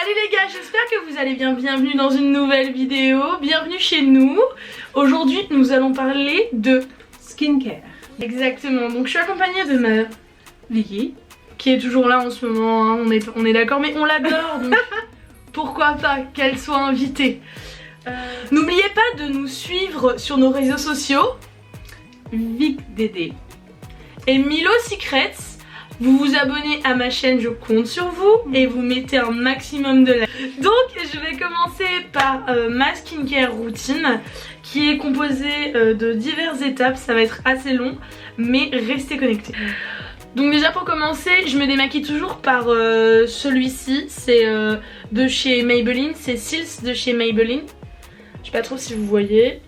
Salut les gars, j'espère que vous allez bien, bienvenue dans une nouvelle vidéo, bienvenue chez nous. Aujourd'hui nous allons parler de skincare. Exactement, donc je suis accompagnée de ma Vicky, qui est toujours là en ce moment, hein. on est d'accord, mais on l'adore donc pourquoi pas qu'elle soit invitée. N'oubliez pas de nous suivre sur nos réseaux sociaux, Vic Dédé et Milo Secrets. Vous vous abonnez à ma chaîne, je compte sur vous, et vous mettez un maximum de likes. Donc je vais commencer par ma skincare routine qui est composée de diverses étapes. Ça va être assez long mais restez connectés. Donc déjà pour commencer, je me démaquille toujours par celui-ci. C'est de chez Maybelline, c'est Cils de chez Maybelline. Je sais pas trop si vous voyez.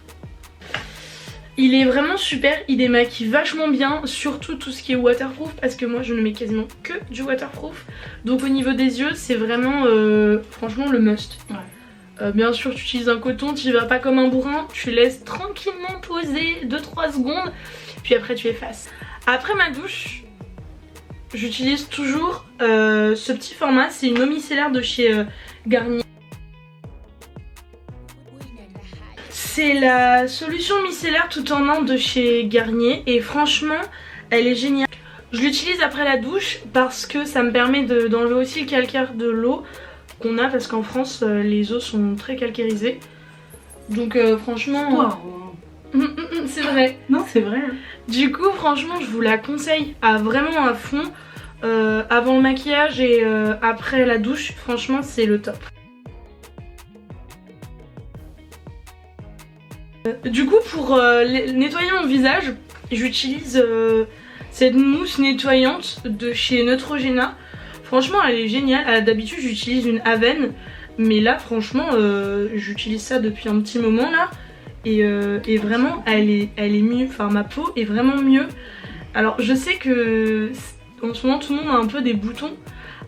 Il est vraiment super, il démaquille vachement bien, surtout tout ce qui est waterproof, parce que moi je ne mets quasiment que du waterproof. Donc au niveau des yeux, c'est vraiment franchement le must. Ouais. Bien sûr, tu utilises un coton, tu y vas pas comme un bourrin, tu laisses tranquillement poser 2-3 secondes, puis après tu effaces. Après ma douche, j'utilise toujours ce petit format, c'est une eau micellaire de chez Garnier. C'est la solution micellaire tout en un de chez Garnier et franchement elle est géniale. Je l'utilise après la douche parce que ça me permet d'enlever aussi le calcaire de l'eau qu'on a, parce qu'en France les eaux sont très calcarisées. Donc franchement... c'est vrai. Non, c'est vrai. Du coup franchement je vous la conseille vraiment à fond. Avant le maquillage et après la douche, franchement c'est le top. Du coup pour nettoyer mon visage, j'utilise cette mousse nettoyante de chez Neutrogena. Franchement elle est géniale. D'habitude j'utilise une Aven, mais là franchement j'utilise ça depuis un petit moment là. Et vraiment elle est mieux, enfin ma peau est vraiment mieux. Alors je sais que en ce moment tout le monde a un peu des boutons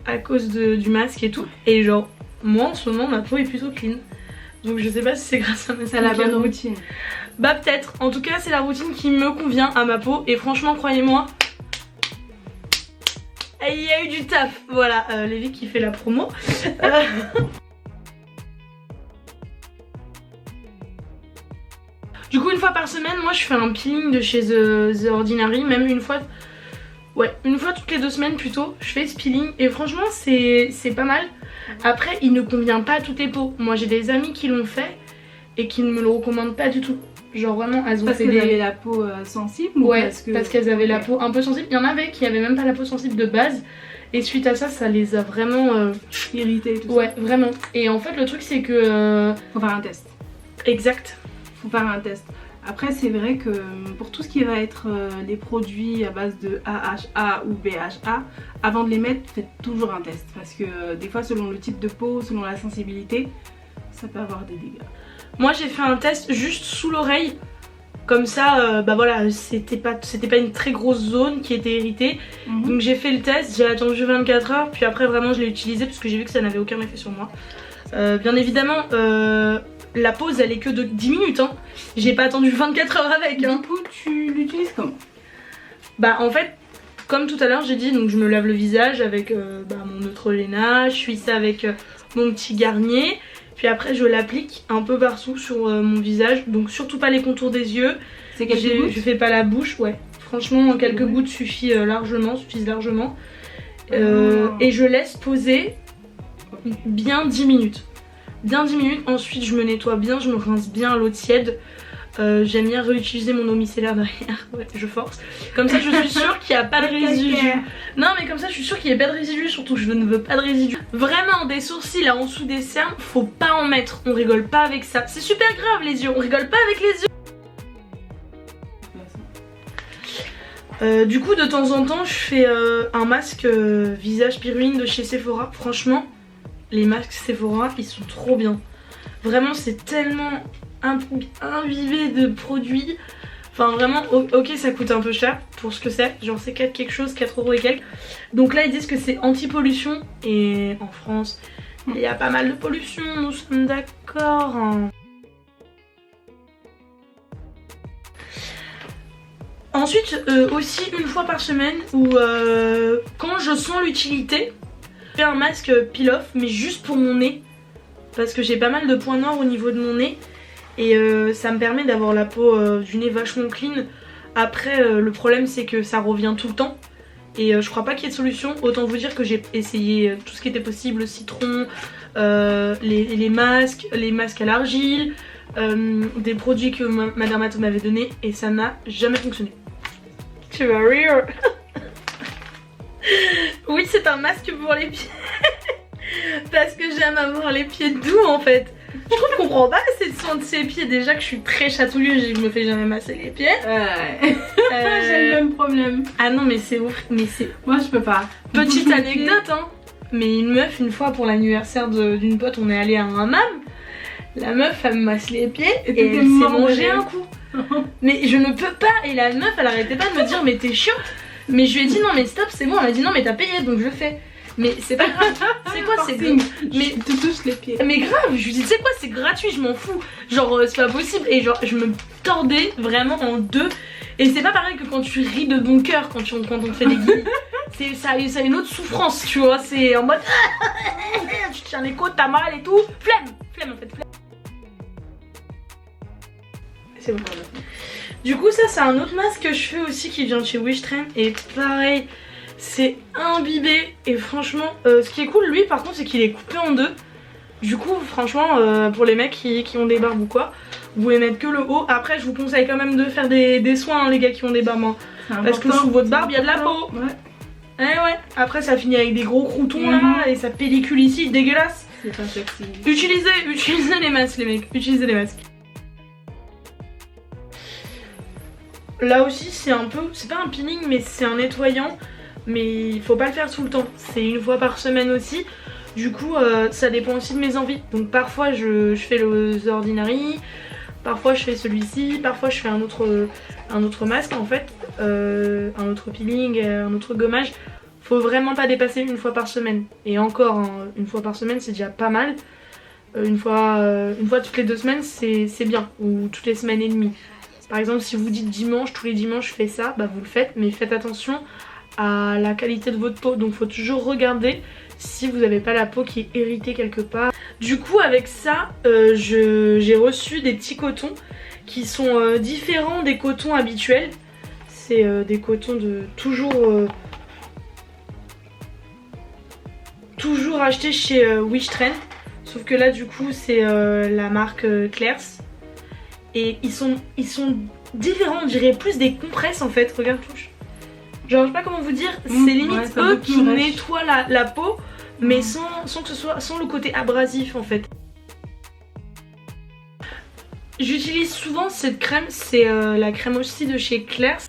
à cause du masque et tout. Et genre moi en ce moment ma peau est plutôt clean. Donc je sais pas si c'est grâce à ma C'est la bonne routine. Bah peut-être, en tout cas c'est la routine qui me convient à ma peau. Et franchement croyez-moi, il y a eu du taf. Voilà, Lévi qui fait la promo. Du coup une fois par semaine, moi je fais un peeling de chez The Ordinary. Même une fois, ouais, une fois toutes les 2 semaines plutôt, je fais ce peeling. Et franchement c'est pas mal. Après il ne convient pas à toutes les peaux. Moi j'ai des amis qui l'ont fait et qui ne me le recommandent pas du tout. Genre vraiment elles ont parce fait qu'elles avaient la peau sensible ou ouais, parce qu'elles avaient la okay. peau un peu sensible. Il y en avait qui avaient même pas la peau sensible de base. Et suite à ça, ça les a vraiment irritées et tout ouais, ça. vraiment. Et en fait le truc c'est que... Faut faire un test. Exact. Faut faire un test. Après c'est vrai que pour tout ce qui va être des produits à base de AHA ou BHA, avant de les mettre, faites toujours un test. Parce que des fois selon le type de peau, selon la sensibilité, ça peut avoir des dégâts. Moi j'ai fait un test juste sous l'oreille. Comme ça, bah voilà, c'était pas une très grosse zone qui était irritée. Donc j'ai fait le test, j'ai attendu 24 heures. Puis après vraiment je l'ai utilisé parce que j'ai vu que ça n'avait aucun effet sur moi. Bien évidemment, la pause elle est que de 10 minutes hein. J'ai pas attendu 24 heures avec hein. Du coup tu l'utilises comment? Bah en fait comme tout à l'heure j'ai dit, donc je me lave le visage avec mon Neutrogena. Je suis ça avec mon petit Garnier. Puis après je l'applique un peu partout sur mon visage. Donc surtout pas les contours des yeux. C'est quelques gouttes? Je fais pas la bouche, ouais. Franchement quelques gouttes suffisent largement. Et je laisse poser bien 10 minutes. Bien 10 minutes, ensuite je me nettoie bien, je me rince bien à l'eau tiède. J'aime bien réutiliser mon eau micellaire derrière, ouais, je force. Comme ça je suis sûre qu'il n'y a pas de résidus. Non mais comme ça je suis sûre qu'il n'y a pas de résidus, surtout que je ne veux pas de résidus. Vraiment des sourcils là en dessous des cernes, faut pas en mettre, on rigole pas avec ça. C'est super grave les yeux, on rigole pas avec les yeux. Du coup de temps en temps je fais un masque visage Piruline de chez Sephora. Franchement les masques Sephora ils sont trop bien. Vraiment c'est tellement imbibé de produits. Enfin vraiment ok ça coûte un peu cher pour ce que c'est. Genre c'est 4 quelque chose, 4 € et quelques. Donc là ils disent que c'est anti-pollution. Et en France il y a pas mal de pollution, nous sommes d'accord hein. Ensuite aussi une fois par semaine où quand je sens l'utilité, fais un masque peel-off mais juste pour mon nez. Parce que j'ai pas mal de points noirs au niveau de mon nez. Et ça me permet d'avoir la peau du nez vachement clean. Après le problème c'est que ça revient tout le temps. Et je crois pas qu'il y ait de solution. Autant vous dire que j'ai essayé tout ce qui était possible, le citron, les masques à l'argile, des produits que ma dermato m'avait donné et ça n'a jamais fonctionné. Tu vas rire. Oui, c'est un masque pour les pieds. Parce que j'aime avoir les pieds doux en fait. Je trouve qu'on comprend pas assez de soin de ses pieds. Déjà que je suis très chatouilleuse et que je me fais jamais masser les pieds. J'ai le même problème. Ah non mais c'est ouf. Mais c'est... Moi je peux pas. Petite anecdote hein. Mais une meuf, une fois pour l'anniversaire d'une pote, on est allé à un hammam. La meuf elle me masse les pieds et elle s'est mangé un coup. Mais je ne peux pas. Et la meuf elle arrêtait pas de me dire mais t'es chiante. Mais je lui ai dit non mais stop c'est bon. Elle m'a dit non mais t'as payé donc je fais. Mais c'est pas grave. C'est quoi c'est mais tu touches les pieds. Mais grave, je lui dis c'est quoi c'est gratuit je m'en fous. Genre c'est pas possible. Et genre je me tordais vraiment en deux. Et c'est pas pareil que quand tu ris de bon cœur quand on te fait des guillis. Ça a une autre souffrance tu vois. C'est en mode tu te tiens les côtes t'as mal et tout. Flemme en fait flemme. C'est bon. Du coup ça c'est un autre masque que je fais aussi qui vient de chez Wishtrend. Et pareil c'est imbibé. Et franchement ce qui est cool lui par contre c'est qu'il est coupé en deux. Du coup franchement pour les mecs qui ont des barbes ou quoi, vous pouvez mettre que le haut. Après je vous conseille quand même de faire des soins hein, les gars qui ont des barbes hein. Parce que sous votre barbe il y a de la peau. Ouais. Ouais. Après ça finit avec des gros croutons là et ça pellicule ici, dégueulasse. C'est pas sexy. Utilisez les masques les mecs, utilisez les masques. Là aussi c'est un peu, c'est pas un peeling mais c'est un nettoyant. Mais il faut pas le faire tout le temps, c'est une fois par semaine aussi. Du coup ça dépend aussi de mes envies. Donc parfois je fais le Ordinary, parfois je fais celui-ci, parfois je fais un autre masque en fait, un autre peeling, un autre gommage. Faut vraiment pas dépasser une fois par semaine. Et encore hein, une fois par semaine c'est déjà pas mal. Une fois toutes les 2 semaines c'est bien, ou toutes les semaines et demie. Par exemple si vous dites dimanche, tous les dimanches je fais ça, bah vous le faites, mais faites attention à la qualité de votre peau. Donc faut toujours regarder si vous n'avez pas la peau qui est irritée quelque part. Du coup avec ça j'ai reçu des petits cotons qui sont différents des cotons habituels. C'est des cotons de toujours achetés chez Wishtrend. Sauf que là du coup c'est la marque Claire's. Et ils sont différents, on dirait plus des compresses en fait, regarde touche. Genre je sais pas comment vous dire, c'est limite eux qui nettoient la peau mais sans que ce soit, sans le côté abrasif en fait. J'utilise souvent cette crème, c'est la crème aussi de chez Claire's.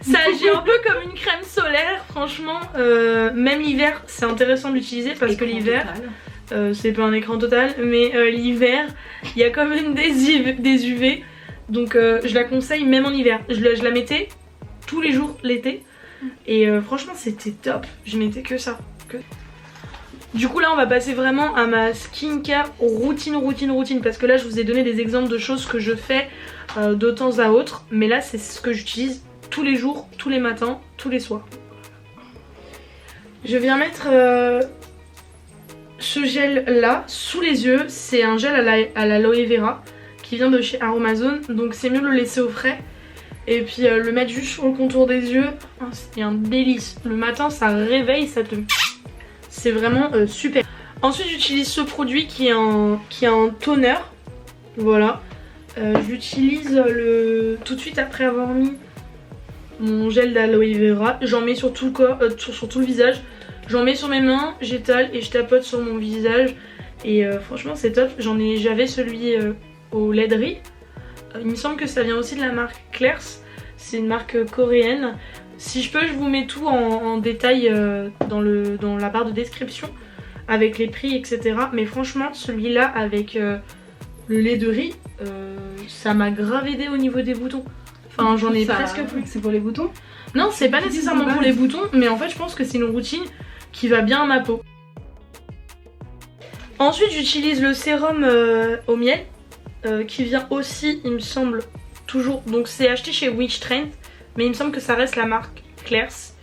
Ça agit un peu comme une crème solaire franchement, même l'hiver c'est intéressant de l'utiliser parce que l'hiver, c'est pas un écran total mais l'hiver il y a quand même des UV. Donc je la conseille même en hiver, je la mettais tous les jours l'été. Et franchement c'était top, je mettais que ça. Du coup là on va passer vraiment à ma skincare routine parce que là je vous ai donné des exemples de choses que je fais de temps à autre. Mais là c'est ce que j'utilise tous les jours, tous les matins, tous les soirs. Je viens mettre ce gel là sous les yeux. C'est un gel à l'aloe vera qui vient de chez Aromazone. Donc c'est mieux de le laisser au frais. Et puis le mettre juste sur le contour des yeux, c'est un délice. Le matin ça réveille, ça te... C'est vraiment super. Ensuite j'utilise ce produit qui est un toner. Voilà. Je l'utilise tout de suite après avoir mis mon gel d'aloe vera. J'en mets sur tout le corps, sur tout le visage. J'en mets sur mes mains, j'étale et je tapote sur mon visage. Et franchement c'est top. J'avais celui au lait de riz. Il me semble que ça vient aussi de la marque Claire's. C'est une marque coréenne. Si je peux je vous mets tout en détail dans la barre de description avec les prix etc. Mais franchement celui-là avec le lait de riz ça m'a grave aidé au niveau des boutons. Enfin j'en ai presque plus. C'est pour les boutons? Non c'est pas nécessairement pour les boutons mais en fait je pense que c'est une routine qui va bien à ma peau. Ensuite j'utilise le sérum au miel qui vient aussi il me semble toujours, donc c'est acheté chez Wishtrend mais il me semble que ça reste la marque Claire's.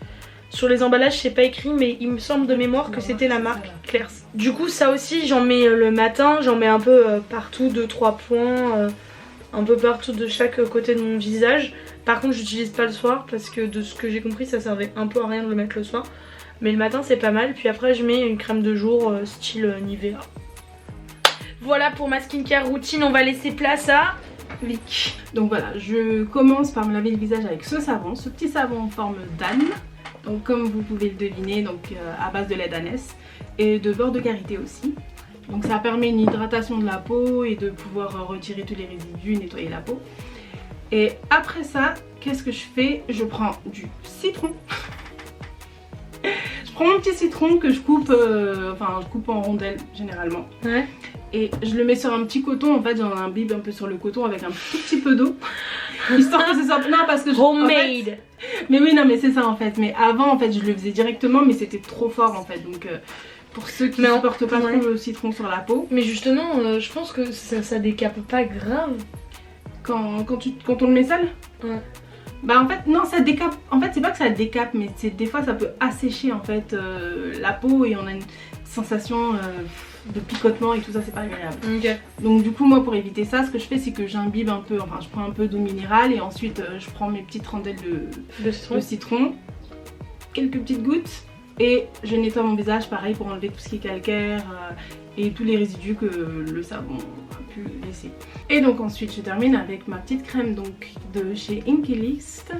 Sur les emballages c'est pas écrit mais il me semble de mémoire que c'était la marque Claire's. Du coup ça aussi j'en mets le matin, j'en mets un peu partout, 2-3 points, un peu partout de chaque côté de mon visage. Par contre j'utilise pas le soir parce que de ce que j'ai compris ça servait un peu à rien de le mettre le soir. Mais le matin c'est pas mal, puis après je mets une crème de jour style Nivea. Voilà pour ma skincare routine, on va laisser place à Vic. Donc voilà, je commence par me laver le visage avec ce savon, ce petit savon en forme d'âne. Donc comme vous pouvez le deviner, donc à base de lait d'ânesse et de beurre de karité aussi. Donc ça permet une hydratation de la peau et de pouvoir retirer tous les résidus, nettoyer la peau. Et après ça, qu'est-ce que je fais? Je prends du citron. Je prends mon petit citron que je coupe, je coupe en rondelles généralement. Ouais. Et je le mets sur un petit coton, en fait j'en imbibe un peu sur le coton avec un tout petit peu d'eau. Histoire que ce soit... Non parce que... Homemade en fait... Mais oui non mais c'est ça en fait. Mais avant en fait je le faisais directement mais c'était trop fort en fait. Donc pour ceux qui ne supportent pas trop le citron sur la peau. Mais justement je pense que ça décape pas grave. Quand on le met seul? Ouais. Bah en fait non ça décape, en fait c'est pas que ça décape mais des fois ça peut assécher en fait la peau et on a une sensation de picotement et tout ça, c'est pas agréable. Okay. Donc du coup moi pour éviter ça, ce que je fais c'est que j'imbibe un peu, enfin je prends un peu d'eau minérale et ensuite je prends mes petites rondelles de citron, quelques petites gouttes et je nettoie mon visage pareil pour enlever tout ce qui est calcaire et tous les résidus que le savon a pu laisser. Et donc ensuite je termine avec ma petite crème donc de chez Inkey-List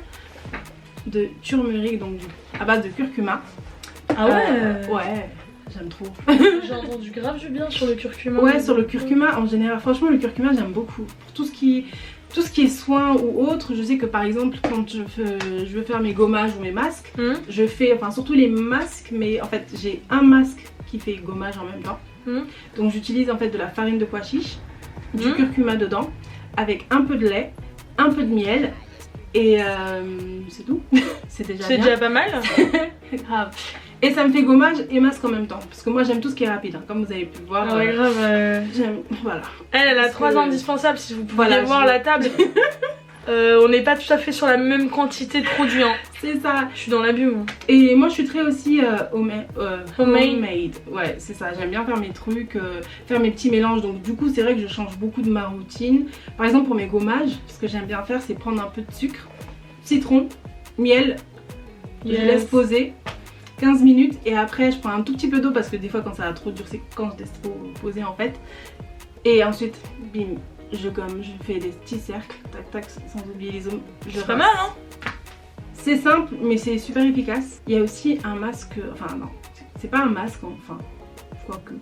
de turmeric, donc à base de curcuma. Ah ouais ouais, j'aime trop. J'ai entendu grave du bien sur le curcuma. Ouais, sur le curcuma en général, franchement le curcuma j'aime beaucoup. Pour tout ce qui est soin ou autre, je sais que par exemple quand je veux faire mes gommages ou mes masques, je fais, enfin surtout les masques, mais en fait j'ai un masque qui fait gommage en même temps. Donc j'utilise en fait de la farine de pois chiche, du curcuma dedans, avec un peu de lait, un peu de miel et c'est tout. C'est déjà pas mal. Grave. Et ça me fait gommage et masque en même temps. Parce que moi j'aime tout ce qui est rapide, hein. Comme vous avez pu voir. Ah ouais, grave. J'aime, voilà. Elle a 3 indispensables si vous pouvez voir la table. On n'est pas tout à fait sur la même quantité de produits. Hein. C'est ça. Je suis dans l'abus moi. Et moi je suis très aussi homemade. Homemade. Ouais, c'est ça. J'aime bien faire mes trucs, faire mes petits mélanges. Donc du coup c'est vrai que je change beaucoup de ma routine. Par exemple pour mes gommages, ce que j'aime bien faire c'est prendre un peu de sucre, citron, miel. Je laisse poser 15 minutes et après je prends un tout petit peu d'eau parce que des fois quand ça va trop dur c'est quand je laisse trop poser en fait. Et ensuite bim, je fais des petits cercles, tac tac, sans oublier les os. C'est pas mal hein. C'est simple mais c'est super efficace. Il y a aussi un masque, enfin non, c'est pas un masque enfin, quoique.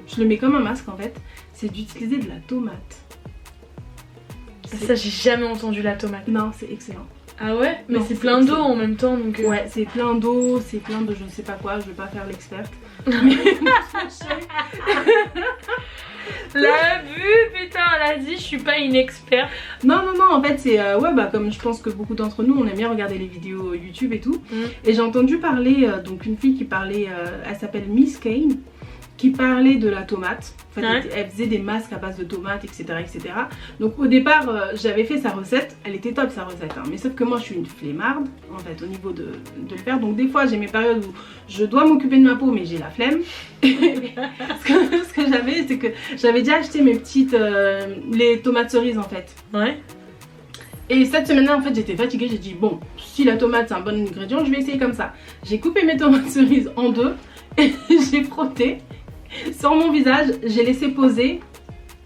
Je le mets comme un masque en fait, c'est d'utiliser de la tomate. Ça j'ai jamais entendu la tomate. Non, c'est excellent. Ah ouais? Mais c'est plein d'eau en même temps donc... Ouais, c'est plein d'eau, c'est plein de je ne sais pas quoi, je vais pas faire l'experte. La vue, putain, elle a dit je suis pas une experte. Non, en fait c'est, ouais bah comme je pense que beaucoup d'entre nous on aime bien regarder les vidéos YouTube et tout. Et j'ai entendu parler, donc une fille qui parlait, elle s'appelle Miss Kane, qui parlait de la tomate. En fait, elle faisait des masques à base de tomates, etc. etc. Donc au départ, j'avais fait sa recette. Elle était top sa recette. Hein. Mais sauf que moi, je suis une flemmarde, en fait, au niveau de le faire. Donc des fois, j'ai mes périodes où je dois m'occuper de ma peau, mais j'ai la flemme. ce que j'avais, c'est que j'avais déjà acheté mes petites... les tomates cerises, en fait. Ouais. Et cette semaine-là, en fait, j'étais fatiguée. J'ai dit, bon, si la tomate, c'est un bon ingrédient, je vais essayer comme ça. J'ai coupé mes tomates cerises en deux et j'ai frotté sur mon visage, j'ai laissé poser,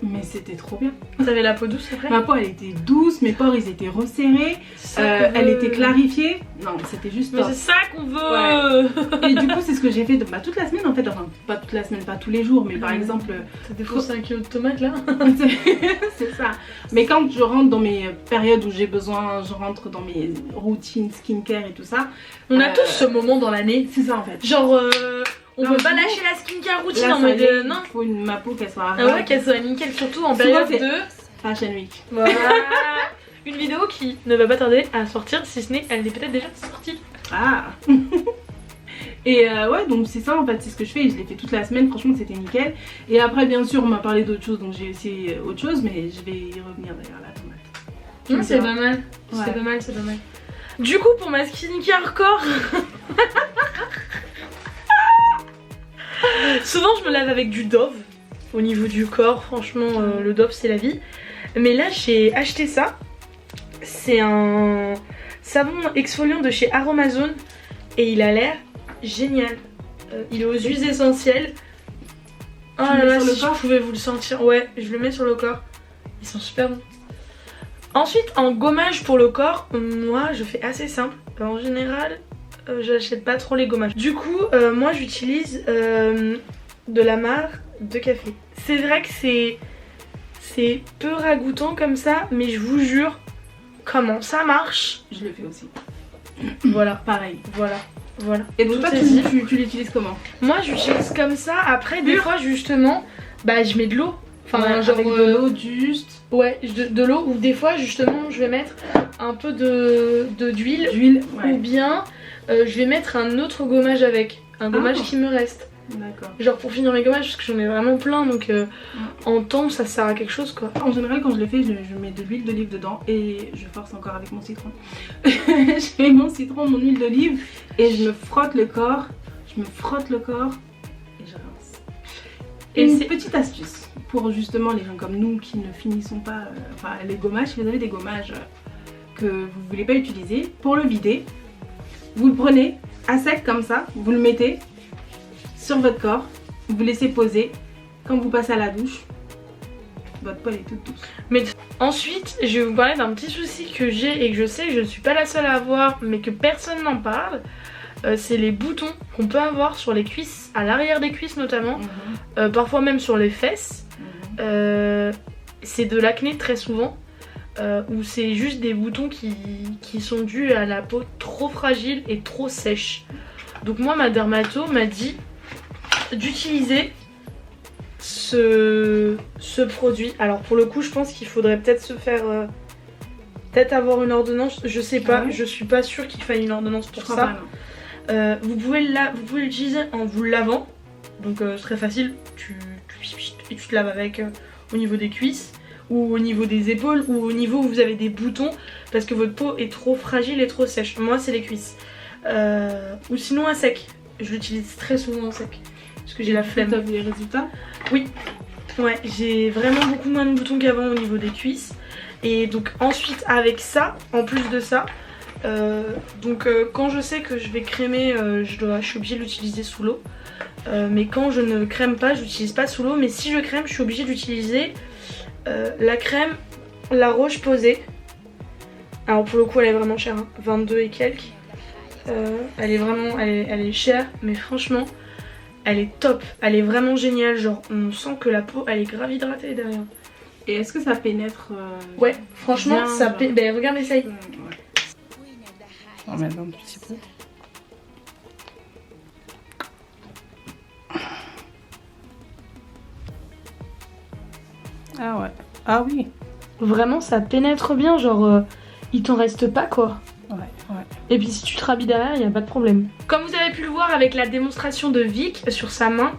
mais c'était trop bien. T'avais la peau douce après? Ma peau elle était douce, mes pores ils étaient resserrés, elle était clarifiée. Non, c'était juste top. Mais c'est ça qu'on veut. Ouais. Et du coup c'est ce que j'ai fait toute la semaine en fait, enfin pas toute la semaine, pas tous les jours, mais par exemple... T'as défoncé 1 kg de tomates là. C'est ça. Mais quand je rentre dans mes périodes où j'ai besoin, je rentre dans mes routines skincare et tout ça. On a tous ce moment dans l'année. C'est ça en fait. Genre... on peut pas lâcher la skincare routine en mode non. Il faut ma peau qu'elle soit ah ouais, qu'elle soit nickel, surtout en période de Fashion Week. Voilà. Une vidéo qui ne va pas tarder à sortir, si ce n'est elle est peut-être déjà sortie. Ah. Et ouais, donc c'est ça en fait, c'est ce que je fais. Je l'ai fait toute la semaine, franchement c'était nickel. Et après bien sûr on m'a parlé d'autre chose, donc j'ai essayé autre chose, mais je vais y revenir d'ailleurs la tomate. Non, c'est pas mal. Ouais. C'est pas mal, c'est pas mal. Du coup pour ma skincare corps Souvent je me lave avec du Dove au niveau du corps, franchement le Dove c'est la vie. Mais là j'ai acheté ça. C'est un savon exfoliant de chez Aromazone et il a l'air génial. Il est aux huiles essentielles. Oh là là, si je pouvais vous le sentir. Ouais, je le mets sur le corps. Ils sont super bons. Ensuite, en gommage pour le corps, moi je fais assez simple. En général, j'achète pas trop les gommages. Du coup, moi j'utilise de la mare de café. C'est vrai que c'est peu ragoûtant comme ça, mais je vous jure, comment ça marche. Je le fais aussi. Voilà, pareil. Voilà. Et donc toi tu l'utilises comment? Moi j'utilise comme ça, après des fois justement, bah je mets de l'eau. Enfin genre avec de l'eau juste. Ouais, de l'eau ou des fois justement je vais mettre un peu d'huile. Ouais. Ou bien je vais mettre un autre gommage avec. Un gommage qui me reste. D'accord. Genre pour finir mes gommages parce que j'en ai vraiment plein donc en temps ça sert à quelque chose quoi. En général quand je le fais je mets de l'huile d'olive dedans et je force encore avec mon citron. Je mets mon citron, mon huile d'olive et je me frotte le corps. Et je rince. Et une petite astuce pour justement les gens comme nous qui ne finissons pas les gommages. Si vous avez des gommages que vous ne voulez pas utiliser, pour le vider, vous le prenez à sec comme ça, vous le mettez sur votre corps, vous laissez poser. Quand vous passez à la douche, votre peau est toute douce. Mais ensuite, je vais vous parler d'un petit souci que j'ai et que je sais que je ne suis pas la seule à avoir, mais que personne n'en parle. C'est les boutons qu'on peut avoir sur les cuisses, à l'arrière des cuisses notamment, parfois même sur les fesses. C'est de l'acné très souvent, ou c'est juste des boutons qui sont dus à la peau trop fragile et trop sèche. Donc moi, ma dermato m'a dit d'utiliser ce produit. Alors pour le coup je pense qu'il faudrait peut-être se faire peut-être avoir une ordonnance, je sais pas, je suis pas sûre qu'il faille une ordonnance pour ça. Vous pouvez l'utiliser en vous lavant, donc c'est très facile, tu te laves avec au niveau des cuisses ou au niveau des épaules ou au niveau où vous avez des boutons parce que votre peau est trop fragile et trop sèche. Moi c'est les cuisses, ou sinon à sec, je l'utilise très souvent en sec. Parce que j'ai la flemme. T'as vu les résultats? Oui. Ouais, j'ai vraiment beaucoup moins de boutons qu'avant au niveau des cuisses. Et donc ensuite avec ça, en plus de ça, quand je sais que je vais crémer, je suis obligée de l'utiliser sous l'eau. Mais quand je ne crème pas, je l'utilise pas sous l'eau. Mais si je crème, je suis obligée d'utiliser la crème La Roche-Posay. Alors pour le coup elle est vraiment chère, hein, 22 et quelques. Elle est chère, mais franchement elle est top, elle est vraiment géniale, genre on sent que la peau elle est grave hydratée derrière. Et est-ce que ça pénètre Ouais, franchement bien, ça pénètre, ben regarde, essaye. On va mettre un petit peu. Ah ouais, ah oui. Vraiment ça pénètre bien, genre il t'en reste pas quoi. Ouais. Et puis si tu te rhabilles derrière, il n'y a pas de problème. Comme vous avez pu le voir avec la démonstration de Vic sur sa main,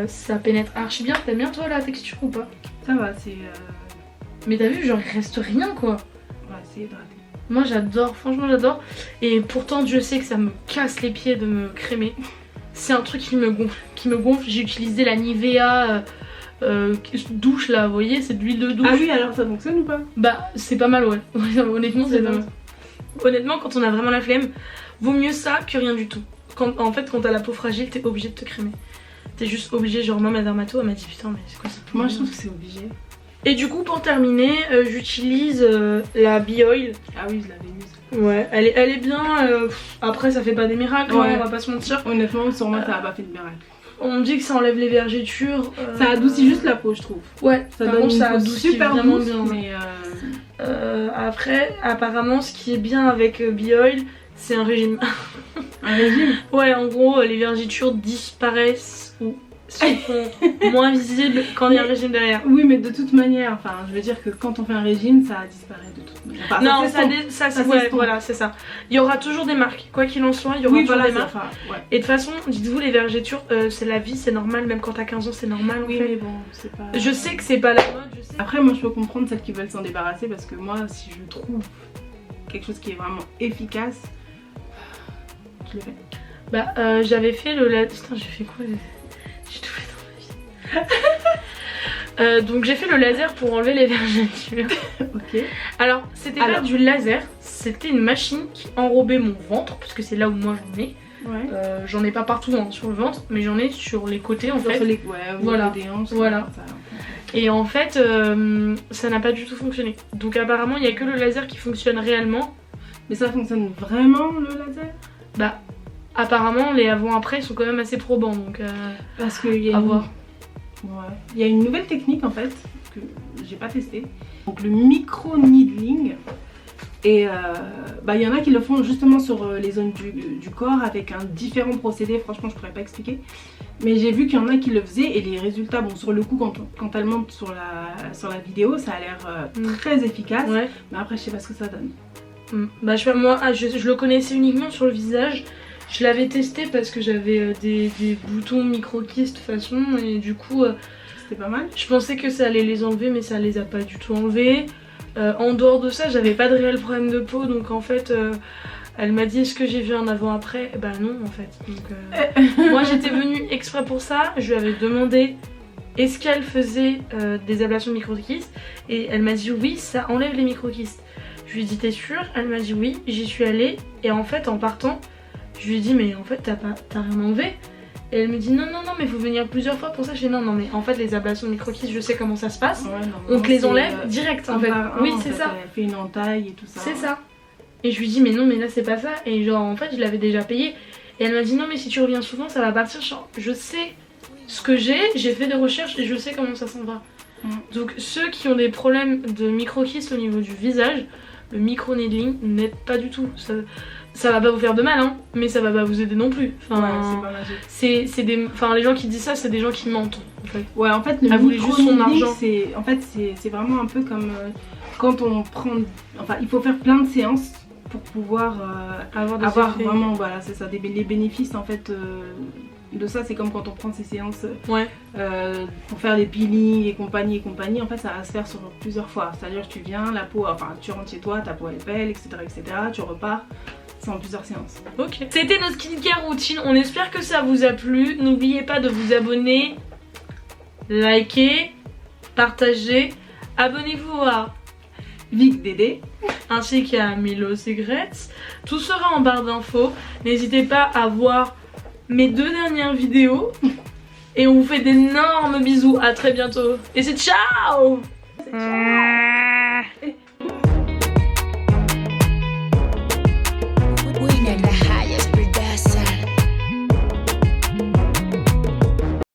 ça pénètre archi bien. T'aimes bien toi la texture ou pas? Ça va, c'est... Mais t'as vu, genre il reste rien quoi. Ouais, c'est hydraté. Moi j'adore, franchement j'adore. Et pourtant Dieu sait que ça me casse les pieds de me crémer. C'est un truc qui me gonfle. J'ai utilisé la Nivea douche là, vous voyez, c'est de l'huile de douche. Ah oui, alors ça fonctionne ou pas? Bah c'est pas mal, ouais. Honnêtement c'est pas mal. Honnêtement, quand on a vraiment la flemme, vaut mieux ça que rien du tout. En fait, quand t'as la peau fragile, t'es obligé de te crémer. T'es juste obligé, genre moi ma dermato elle m'a dit putain mais c'est quoi ça? Moi je trouve que c'est obligé. Et du coup pour terminer, j'utilise la Bioil. Ah oui, je l'avais mise. Ouais, elle est bien, après ça fait pas des miracles, ouais. On va pas se mentir. Honnêtement sur moi ça a pas fait de miracle. On me dit que ça enlève les vergetures. Ça adoucit juste la peau je trouve. Ouais, ça donne ça adoucit super vraiment douce, bien. Mais après, apparemment, ce qui est bien avec Bioil, c'est un régime. Un régime? Ouais, en gros, les vergetures disparaissent ou sont moins visibles quand il y a un régime derrière. Oui, mais de toute manière, enfin, je veux dire que quand on fait un régime, ça disparaît de toute manière. Enfin, non, ça ouais, voilà, c'est ça. Il y aura toujours des marques, quoi qu'il en soit, il y aura toujours des marques. Ouais. Et de toute façon, dites-vous, les vergetures, c'est la vie, c'est normal, même quand t'as 15 ans, c'est normal. Oui, mais bon, c'est pas... Je sais que c'est pas la mode, je sais. Après, moi, je peux comprendre celles qui veulent s'en débarrasser parce que moi, si je trouve quelque chose qui est vraiment efficace, je le fais. Bah, j'avais fait le... Putain, j'ai fait quoi? Donc j'ai fait le laser pour enlever les vergetures. Ok. Alors c'était pas du laser, c'était une machine qui enrobait mon ventre, parce que c'est là où moi j'en ai. Ouais. J'en ai pas partout hein, sur le ventre, mais j'en ai sur les côtés en fait. Ouais, voilà. Des hanches, voilà. Ça. Et en fait, ça n'a pas du tout fonctionné. Donc apparemment, il n'y a que le laser qui fonctionne réellement. Mais ça fonctionne vraiment le laser? Bah, apparemment, les avant-après sont quand même assez probants. Donc, parce qu'il y a il y a une nouvelle technique en fait que j'ai pas testée. Donc le micro-needling. Et il y en a qui le font justement sur les zones du corps avec un différent procédé. Franchement, je pourrais pas expliquer. Mais j'ai vu qu'il y en a qui le faisaient et les résultats, bon, sur le coup, quand elle monte sur la vidéo, ça a l'air très efficace. Ouais. Mais après, je sais pas ce que ça donne. Bah, je sais pas, moi, je le connaissais uniquement sur le visage. Je l'avais testé parce que j'avais des boutons micro-kystes façon et du coup... c'était pas mal. Je pensais que ça allait les enlever, mais ça les a pas du tout enlevés. En dehors de ça, j'avais pas de réel problème de peau, donc en fait, elle m'a dit est-ce que j'ai vu un avant-après? Bah non en fait. Donc, moi j'étais venue exprès pour ça, je lui avais demandé est-ce qu'elle faisait des ablations de micro-kystes et elle m'a dit oui, ça enlève les micro-kystes. Je lui ai dit t'es sûre? Elle m'a dit oui, j'y suis allée et en fait en partant, je lui ai dit mais en fait t'as rien enlevé? Et elle me dit non mais faut venir plusieurs fois pour ça. Je dis non mais en fait les ablations de micro-kystes je sais comment ça se passe. Ouais, on te les enlève direct en fait. Oui c'est ça. Elle fait une entaille et tout ça. C'est ça. Et je lui dis mais non mais là c'est pas ça. Et genre en fait je l'avais déjà payé. Et elle m'a dit non mais si tu reviens souvent ça va partir. Genre, je sais ce que j'ai fait des recherches et je sais comment ça s'en va. Donc ceux qui ont des problèmes de micro-kystes au niveau du visage, le micro-needling n'aide pas du tout. Ça va pas vous faire de mal hein, mais ça va pas vous aider non plus. Enfin, ouais, c'est pas magique. C'est des, enfin les gens qui disent ça, c'est des gens qui mentent. En fait. Ouais, en fait le micro-needling c'est vraiment un peu comme quand on prend, enfin il faut faire plein de séances pour pouvoir avoir vraiment, voilà c'est ça, les bénéfices en fait de ça. C'est comme quand on prend ces séances pour faire des peelings et compagnie, en fait ça va se faire sur plusieurs fois. C'est-à-dire que tu viens, la peau, enfin tu rentres chez toi, ta peau est belle, etc., tu repars. C'est en plusieurs séances. Ok. C'était notre skincare routine. On espère que ça vous a plu. N'oubliez pas de vous abonner, liker, partager. Abonnez-vous à Vic Dédé ainsi qu'à Milo Secrets. Tout sera en barre d'infos. N'hésitez pas à voir mes 2 dernières vidéos. Et on vous fait d'énormes bisous. À très bientôt. Et c'est ciao.